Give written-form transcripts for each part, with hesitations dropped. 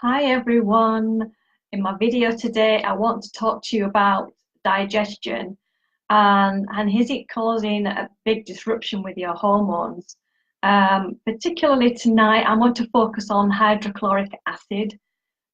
Hi everyone. In my video today, I want to talk to you about digestion and is it causing a big disruption with your hormones? Particularly tonight, I want to focus on hydrochloric acid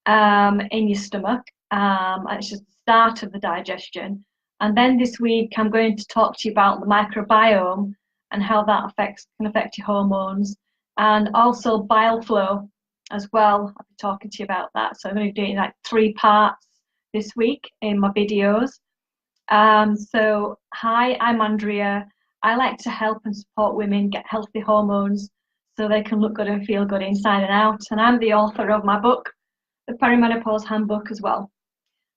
in your stomach. And it's just the start of the digestion. And then this week, I'm going to talk to you about the microbiome and how that can affect your hormones, and also bile flow as well. I'll be talking to you about that. So I'm going to do it in like 3 parts this week in my videos. So hi, I'm Andrea. I like to help and support women get healthy hormones so they can look good and feel good inside and out. And I'm the author of my book, the Perimenopause Handbook, as well.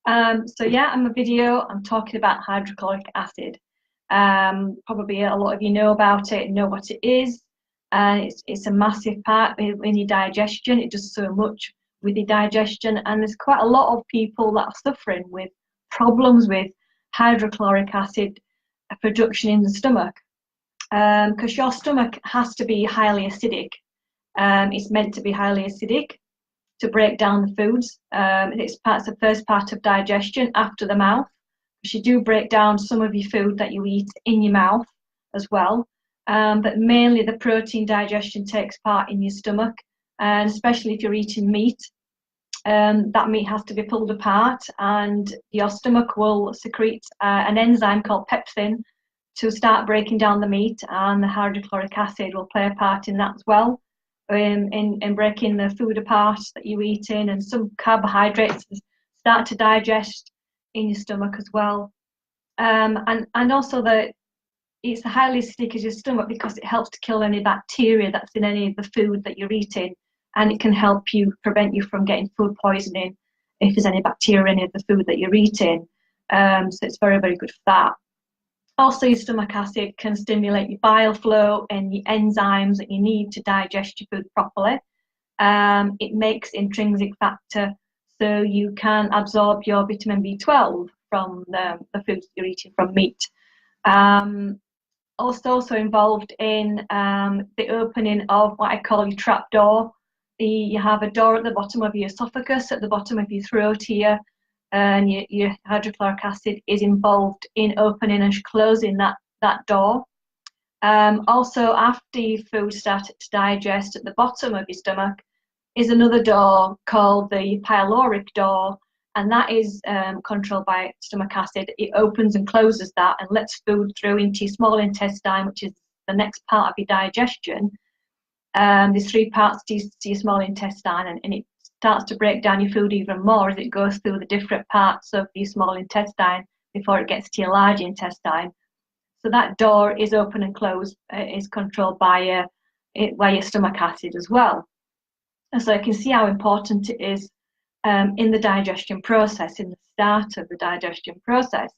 So yeah, in my video, I'm talking about hydrochloric acid. Probably a lot of you know about it and know what it is. It's a massive part in your digestion. It does so much with your digestion, and there's quite a lot of people that are suffering with problems with hydrochloric acid production in the stomach, because your stomach has to be highly acidic. It's meant to be highly acidic to break down the foods. It's the first part of digestion after the mouth, because you do break down some of your food that you eat in your mouth as well. But mainly the protein digestion takes part in your stomach, and especially if you're eating meat, that meat has to be pulled apart, and your stomach will secrete an enzyme called pepsin to start breaking down the meat, and the hydrochloric acid will play a part in that as well, in breaking the food apart that you're eating, and some carbohydrates start to digest in your stomach as well. And also it's highly acidic as your stomach because it helps to kill any bacteria that's in any of the food that you're eating, and it can help prevent you from getting food poisoning if there's any bacteria in any of the food that you're eating. So it's very, very good for that. Also, your stomach acid can stimulate your bile flow and your enzymes that you need to digest your food properly. It makes intrinsic factor, so you can absorb your vitamin B12 from the foods you're eating from meat. Also involved in the opening of what I call your trap door. You have a door at the bottom of your esophagus, at the bottom of your throat here, and your hydrochloric acid is involved in opening and closing that door. Also, after your food started to digest, at the bottom of your stomach is another door called the pyloric door, and that is controlled by stomach acid. It opens and closes that and lets food through into your small intestine, which is the next part of your digestion. There's 3 parts to your small intestine, and it starts to break down your food even more as it goes through the different parts of your small intestine before it gets to your large intestine. So that door is open and closed, is controlled by your stomach acid as well. And so you can see how important it is in the digestion process, in the start of the digestion process.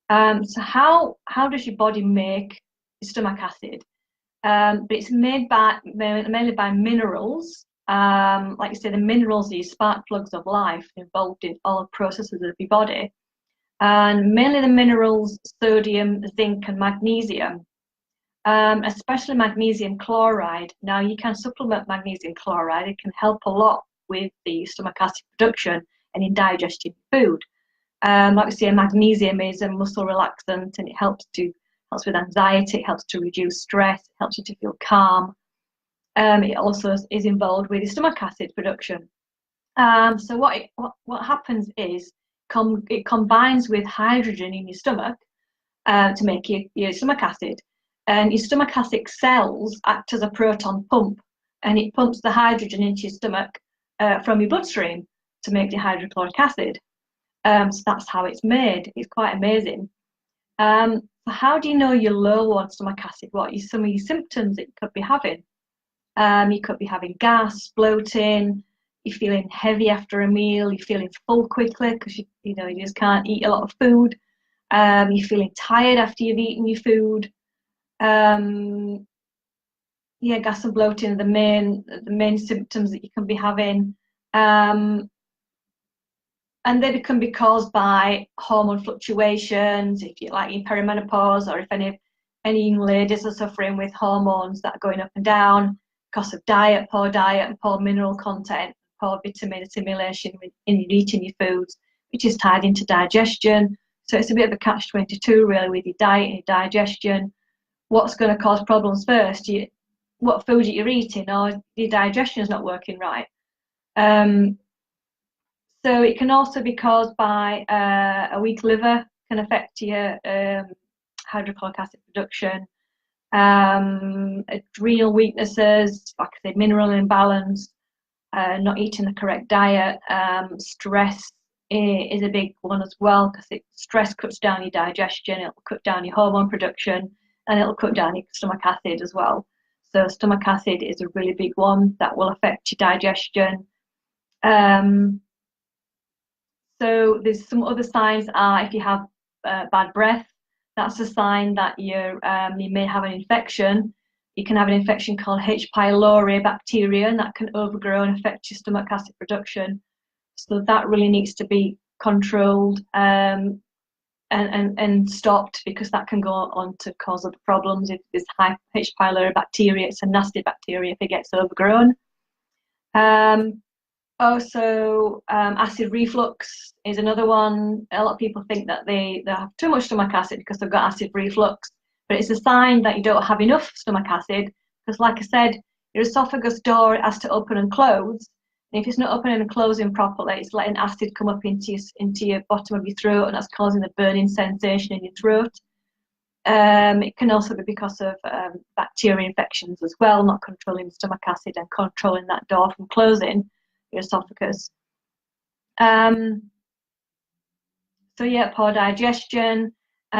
So how does your body make stomach acid? But it's made mainly by minerals. Like you say, the minerals are your spark plugs of life, involved in all the processes of your body. And mainly the minerals, sodium, zinc, and magnesium. Especially magnesium chloride. Now, you can supplement magnesium chloride. It can help a lot with the stomach acid production and in digesting food. Like we say, magnesium is a muscle relaxant, and it helps with anxiety, it helps to reduce stress, it helps you to feel calm. It also is involved with the stomach acid production. So what happens is it combines with hydrogen in your stomach to make your stomach acid. And your stomach acid cells act as a proton pump, and it pumps the hydrogen into your stomach from your bloodstream to make the hydrochloric acid. So that's how it's made. It's quite amazing. How do you know you're low on stomach acid? What are some of your symptoms that you could be having? You could be having gas, bloating, you're feeling heavy after a meal, you're feeling full quickly because you just can't eat a lot of food. You're feeling tired after you've eaten your food. Yeah, gas and bloating are the main symptoms that you can be having. And they can be caused by hormone fluctuations, if you're like in perimenopause, or if any young ladies are suffering with hormones that are going up and down because of poor diet and poor mineral content, poor vitamin assimilation in eating your foods, which is tied into digestion. So it's a bit of a catch-22 really with your diet and your digestion. What's going to cause problems first? What food you're eating, or your digestion is not working right. So it can also be caused by a weak liver, can affect your hydrochloric acid production, adrenal weaknesses, like I say, mineral imbalance, not eating the correct diet. Stress is a big one as well, because stress cuts down your digestion, it'll cut down your hormone production, and it'll cut down your stomach acid as well. So stomach acid is a really big one that will affect your digestion. So there's some other signs are if you have bad breath, that's a sign that you may have an infection. You can have an infection called H. pylori bacteria, and that can overgrow and affect your stomach acid production. So that really needs to be controlled and stopped, because that can go on to cause other problems. If there's high H. pylori bacteria, it's a nasty bacteria if it gets overgrown. Also, acid reflux is another one. A lot of people think that they have too much stomach acid because they've got acid reflux, but it's a sign that you don't have enough stomach acid, because like I said, your esophagus door has to open and close. And if it's not opening and closing properly, it's letting acid come up into your bottom of your throat, and that's causing the burning sensation in your throat. It can also be because of bacteria infections as well, not controlling the stomach acid and controlling that door from closing your esophagus. So yeah, poor digestion.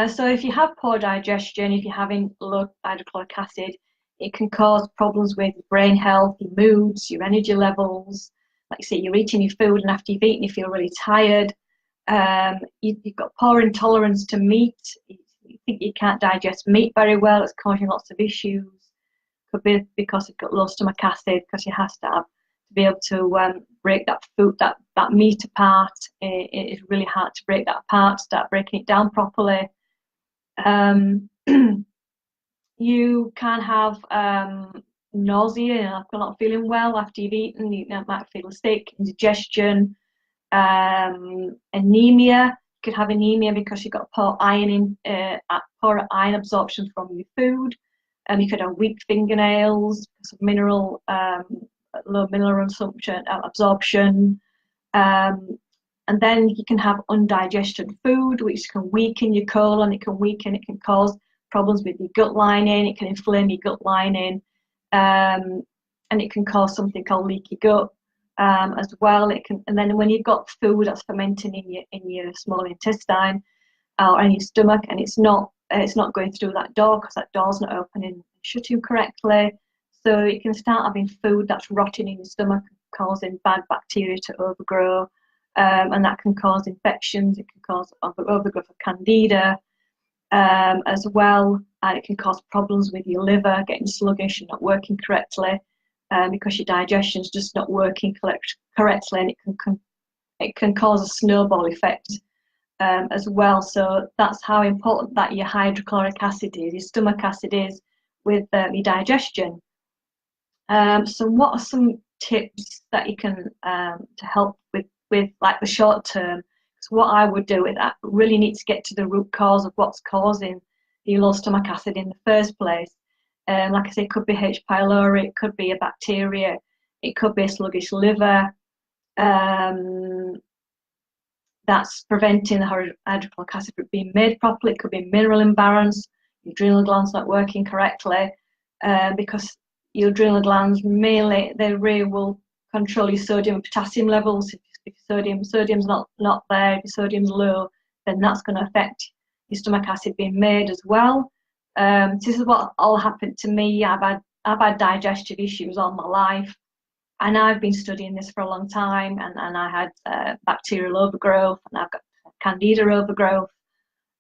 So if you have poor digestion, if you're having low hydrochloric acid, it can cause problems with brain health, your moods, your energy levels. Like you say, you're eating your food, and after you've eaten, you feel really tired. You've got poor intolerance to meat. You think you can't digest meat very well. It's causing lots of issues. Could be because you've got low stomach acid, because you have to be able to break that food, that meat apart. It is really hard to break that apart, start breaking it down properly. You can have nausea, like you're not feeling well after you've eaten. You might feel sick, indigestion, anemia. You could have anemia because you've got poor iron absorption from your food. You could have weak fingernails because of low mineral absorption. And then you can have undigested food, which can weaken your colon. It can cause problems with your gut lining. It can inflame your gut lining, and it can cause something called leaky gut as well. And then when you've got food that's fermenting in your small intestine or in your stomach, and it's not going through that door because that door's not opening and shutting correctly, so you can start having food that's rotting in your stomach, causing bad bacteria to overgrow, and that can cause infections. It can cause overgrowth of candida as well, and it can cause problems with your liver, getting sluggish and not working correctly, because your digestion's just not working correctly, and it can cause a snowball effect as well. So that's how important that your hydrochloric acid is, your stomach acid is, with your digestion. So what are some tips that you can to help with like the short term? So what I would do with that, really need to get to the root cause of what's causing the low stomach acid in the first place. Like I say, it could be H. pylori, it could be a bacteria, it could be a sluggish liver. That's preventing the hydrochloric acid from being made properly. It could be mineral imbalance, your adrenal glands not working correctly, because your adrenal glands mainly, they really will control your sodium and potassium levels. If sodium's not there, if your sodium's low, then that's going to affect your stomach acid being made as well. This is what all happened to me. I've had digestive issues all my life, and I've been studying this for a long time, and I had bacterial overgrowth, and I've got candida overgrowth.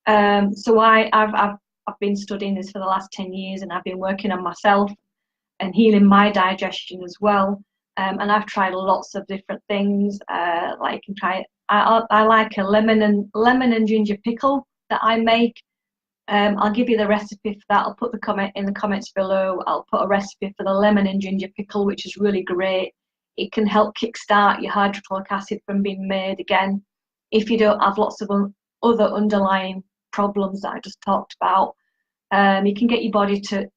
So I've been studying this for the last 10 years, and I've been working on myself and healing my digestion as well. And I've tried lots of different things. Like you can try. I like a lemon and ginger pickle that I make. I'll give you the recipe for that. I'll put the comment in the comments below. I'll put a recipe for the lemon and ginger pickle, which is really great. it can help kickstart your hydrochloric acid from being made again. If you don't have lots of other underlying problems that I just talked about, you can get your body to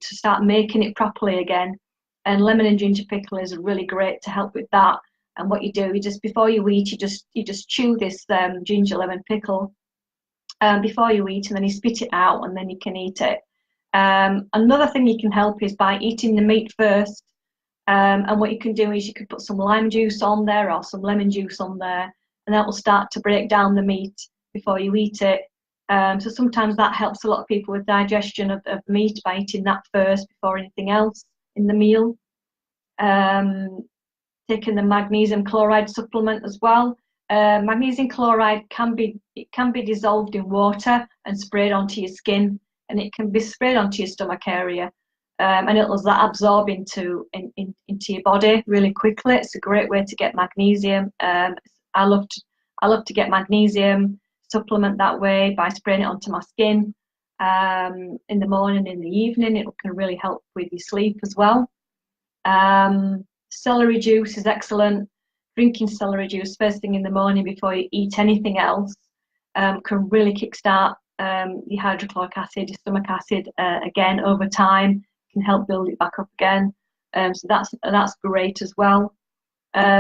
start making it properly again. And lemon and ginger pickle is really great to help with that. And what you do, you just, before you eat, you just chew this ginger lemon pickle before you eat, and then you spit it out, and then you can eat it. Another thing you can help is by eating the meat first. And what you can do is you could put some lime juice on there or some lemon juice on there, and that will start to break down the meat before you eat it. So sometimes that helps a lot of people with digestion of meat, by eating that first before anything else in the meal. Taking the magnesium chloride supplement as well. Magnesium chloride can be dissolved in water and sprayed onto your skin, and it can be sprayed onto your stomach area. And it'll absorb into your body really quickly. It's a great way to get magnesium. I love to get magnesium supplement that way, by spraying it onto my skin in the morning, in the evening. It can really help with your sleep as well. Celery juice is excellent. Drinking celery juice first thing in the morning before you eat anything else can really kickstart your hydrochloric acid, your stomach acid again over time. Can help build it back up again. So that's great as well.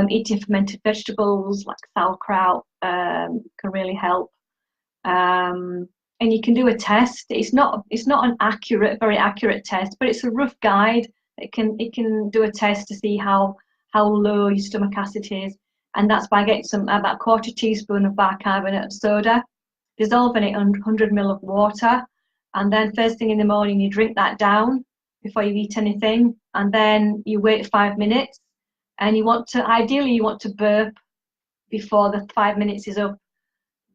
Eating fermented vegetables like sauerkraut can really help. And you can do a test. It's not an very accurate test, but it's a rough guide. It can do a test to see how low your stomach acid is, and that's by getting about a quarter teaspoon of bicarbonate of soda, dissolving it in 100 ml of water, and then first thing in the morning you drink that down before you eat anything, and then you wait 5 minutes, and ideally you want to burp before the 5 minutes is up.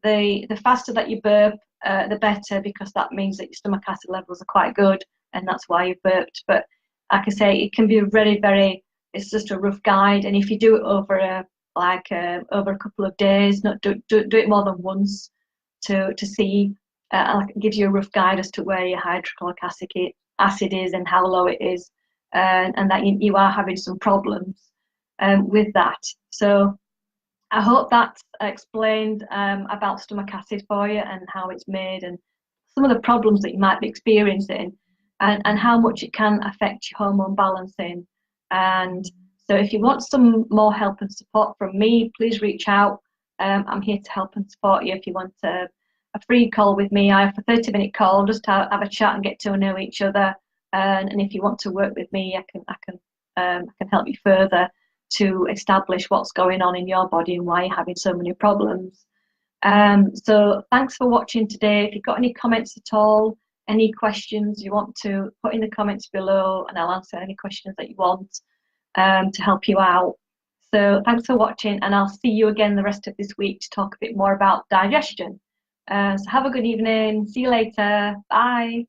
The faster that you burp, the better, because that means that your stomach acid levels are quite good, and that's why you burped. But like I say, it can be very, it's just a rough guide, and if you do it over a couple of days, not do it more than once to see, it gives you a rough guide as to where your hydrochloric acid is and how low it is, and that you are having some problems with that. So I hope that's explained about stomach acid for you, and how it's made, and some of the problems that you might be experiencing, and how much it can affect your hormone balancing. And so if you want some more help and support from me, please reach out. I'm here to help and support you. If you want a free call with me, I have a 30-minute call just to have a chat and get to know each other. And if you want to work with me, I can help you further to establish what's going on in your body and why you're having so many problems. So thanks for watching today. If you've got any comments at all, any questions you want to put in the comments below, and I'll answer any questions that you want to help you out. So thanks for watching, and I'll see you again the rest of this week to talk a bit more about digestion. So have a good evening. See you later. Bye.